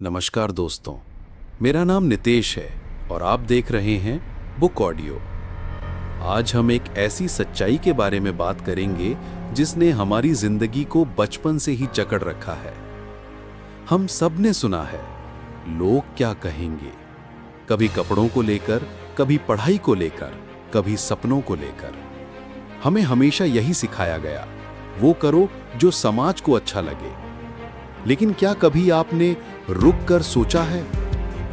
नमस्कार दोस्तों, मेरा नाम नितेश है और आप देख रहे हैं बुक ऑडियो। आज हम एक ऐसी सच्चाई के बारे में बात करेंगे जिसने हमारी जिंदगी को बचपन से ही जकड़ रखा है। हम सब ने सुना है, लोग क्या कहेंगे, कभी कपड़ों को लेकर, कभी पढ़ाई को लेकर, कभी सपनों को लेकर। हमें हमेशा यही सिखाया गया, वो करो जो समाज को अच्छा लगे। लेकिन क्या कभी आपने रुक कर सोचा है,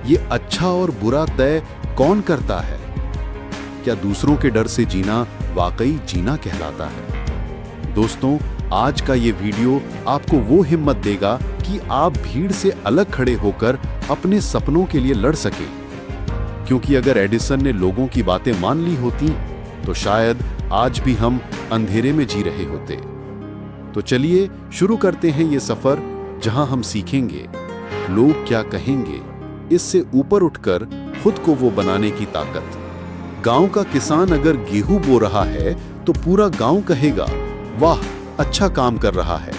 ये अच्छा और बुरा तय कौन करता है? क्या दूसरों के डर से जीना वाकई जीना कहलाता है? दोस्तों, आज का ये वीडियो आपको वो हिम्मत देगा कि आप भीड़ से अलग खड़े होकर अपने सपनों के लिए लड़ सकें। क्योंकि अगर एडिसन ने लोगों की बातें मान ली होती तो शायद आज भी हम अंधेरे में जी रहे होते। तो चलिए शुरू करते हैं ये सफर, जहां हम सीखेंगे लोग क्या कहेंगे, इससे ऊपर उठकर खुद को वो बनाने की ताकत। गांव का किसान अगर गेहूं बो रहा है तो पूरा गांव कहेगा, वाह अच्छा काम कर रहा है।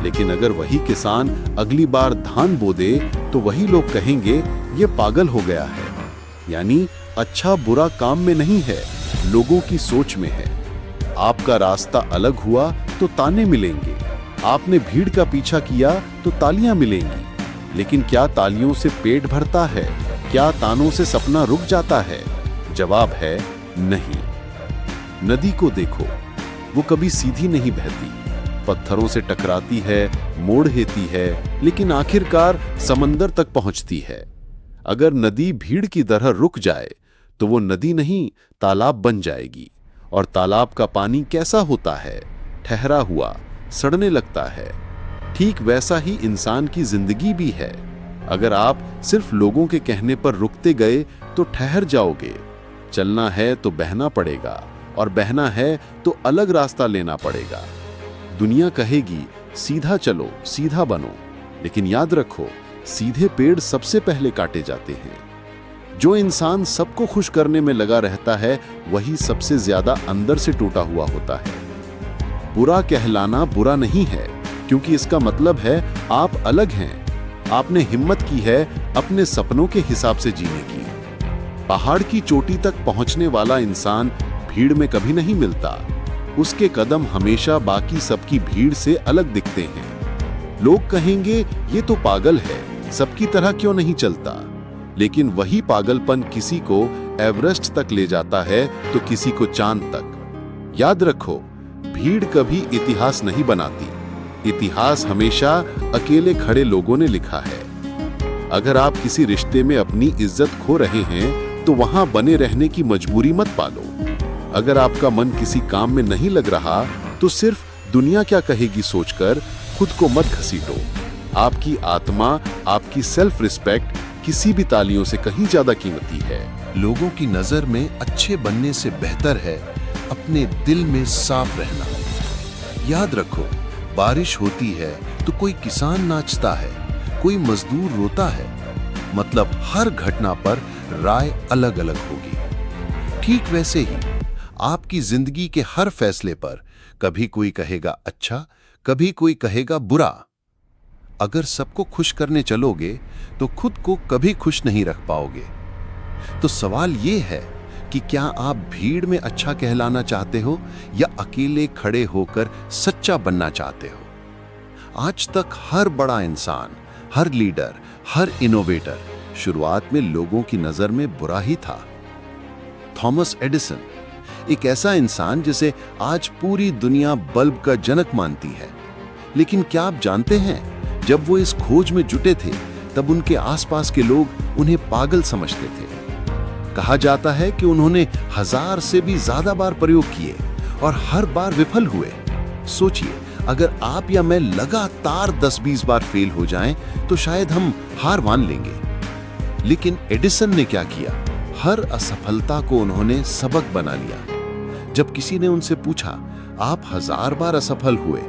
लेकिन अगर वही किसान अगली बार धान बो दे तो वही लोग कहेंगे, ये पागल हो गया है। यानी अच्छा बुरा काम में नहीं है, लोगों की सोच में है। आपका रास्ता अलग हुआ तो ताने मिलेंगे, आपने भीड़ का पीछा किया तो तालियां मिलेंगी। लेकिन क्या तालियों से पेट भरता है? क्या तानों से सपना रुक जाता है? जवाब है नहीं। नदी को देखो, वो कभी सीधी नहीं बहती, पत्थरों से टकराती है, मोड़ लेती है, लेकिन आखिरकार समंदर तक पहुंचती है। अगर नदी भीड़ की तरह रुक जाए तो वो नदी नहीं, तालाब बन जाएगी। और तालाब का पानी कैसा होता है? ठहरा हुआ, सड़ने लगता है। ठीक वैसा ही इंसान की जिंदगी भी है। अगर आप सिर्फ लोगों के कहने पर रुकते गए तो ठहर जाओगे। चलना है तो बहना पड़ेगा, और बहना है तो अलग रास्ता लेना पड़ेगा। दुनिया कहेगी सीधा चलो, सीधा बनो, लेकिन याद रखो, सीधे पेड़ सबसे पहले काटे जाते हैं। जो इंसान सबको खुश करने में लगा रहता है वही सबसे ज्यादा अंदर से टूटा हुआ होता है। बुरा कहलाना बुरा नहीं है, क्योंकि इसका मतलब है आप अलग हैं। आपने हिम्मत की है अपने सपनों के हिसाब से जीने की। पहाड़ की चोटी तक पहुंचने वाला इंसान भीड़ में कभी नहीं मिलता। उसके कदम हमेशा बाकी सबकी भीड़ से अलग दिखते हैं। लोग कहेंगे ये तो पागल है, सबकी तरह क्यों नहीं चलता। लेकिन वही पागलपन किसी को एवरेस्ट तक ले जाता है तो किसी को चांद तक। याद रखो, भीड़ कभी इतिहास नहीं बनाती, इतिहास हमेशा अकेले खड़े लोगों ने लिखा है। अगर आप किसी रिश्ते में अपनी इज्जत खो रहे हैं तो वहां बने रहने की मजबूरी मत पालो। अगर आपका मन किसी काम में नहीं लग रहा तो सिर्फ दुनिया क्या कहेगी सोचकर खुद को मत घसीटो। आपकी आत्मा, आपकी सेल्फ रिस्पेक्ट किसी भी तालियों से कहीं ज्यादा कीमती है। लोगों की नजर में अच्छे बनने से बेहतर है अपने दिल में साफ रहना। याद रखो, बारिश होती है तो कोई किसान नाचता है, कोई मजदूर रोता है। मतलब हर घटना पर राय अलग अलग होगी। ठीक वैसे ही आपकी जिंदगी के हर फैसले पर कभी कोई कहेगा अच्छा, कभी कोई कहेगा बुरा। अगर सबको खुश करने चलोगे तो खुद को कभी खुश नहीं रख पाओगे। तो सवाल ये है कि क्या आप भीड़ में अच्छा कहलाना चाहते हो या अकेले खड़े होकर सच्चा बनना चाहते हो? आज तक हर बड़ा इंसान, हर लीडर, हर इनोवेटर शुरुआत में लोगों की नजर में बुरा ही था। थॉमस एडिसन एक ऐसा इंसान जिसे आज पूरी दुनिया बल्ब का जनक मानती है। लेकिन क्या आप जानते हैं, जब वो इस खोज में जुटे थे तब उनके आसपास के लोग उन्हें पागल समझते थे। कहा जाता है कि उन्होंने 1000 से भी ज्यादा बार प्रयोग किए और हर बार विफल हुए। सोचिए, अगर आप या मैं लगातार 10-20 बार फेल हो जाएं तो शायद हम हार मान लेंगे। लेकिन एडिसन ने क्या किया? हर असफलता को उन्होंने सबक बना लिया। जब किसी ने उनसे पूछा, आप 1000 बार असफल हुए,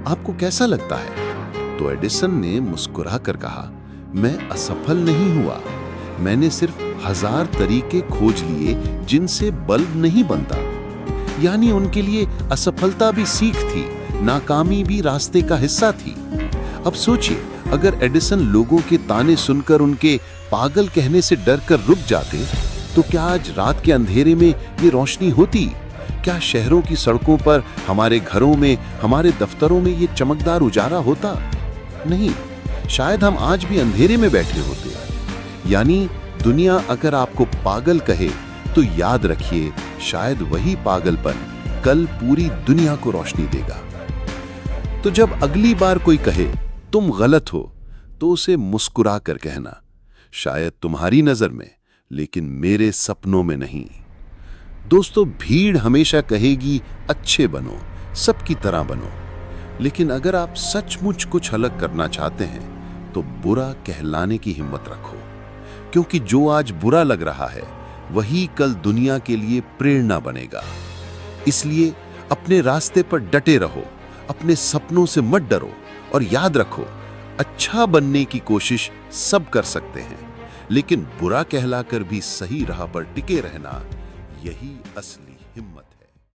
आपको कैसा लगता है? तो एडिसन ने मुस्कुरा कर कहा, मैं असफल नहीं हुआ, मैंने सिर्फ 1000 तरीके खोज लिए जिनसे बल्ब नहीं बनता। यानी उनके लिए असफलता भी सीख थी, नाकामी भी रास्ते का हिस्सा थी। अब सोचिए, अगर एडिसन लोगों के ताने सुनकर उनके पागल कहने से डरकर रुक जाते, तो क्या आज रात के अंधेरे में ये रोशनी होती? क्या शहरों की सड़कों पर, हमारे घरों में, हमारे दफ्तरों में ये चमकदार उजाला होता? नहीं, शायद हम आज भी अंधेरे में बैठे होते। यानी दुनिया अगर आपको पागल कहे तो याद रखिए, शायद वही पागलपन कल पूरी दुनिया को रोशनी देगा। तो जब अगली बार कोई कहे तुम गलत हो, तो उसे मुस्कुरा कर कहना, शायद तुम्हारी नजर में, लेकिन मेरे सपनों में नहीं। दोस्तों, भीड़ हमेशा कहेगी अच्छे बनो, सबकी तरह बनो, लेकिन अगर आप सचमुच कुछ अलग करना चाहते हैं तो बुरा कहलाने की हिम्मत रखो, क्योंकि जो आज बुरा लग रहा है वही कल दुनिया के लिए प्रेरणा बनेगा। इसलिए अपने रास्ते पर डटे रहो, अपने सपनों से मत डरो, और याद रखो, अच्छा बनने की कोशिश सब कर सकते हैं, लेकिन बुरा कहलाकर भी सही राह पर टिके रहना, यही असली हिम्मत है।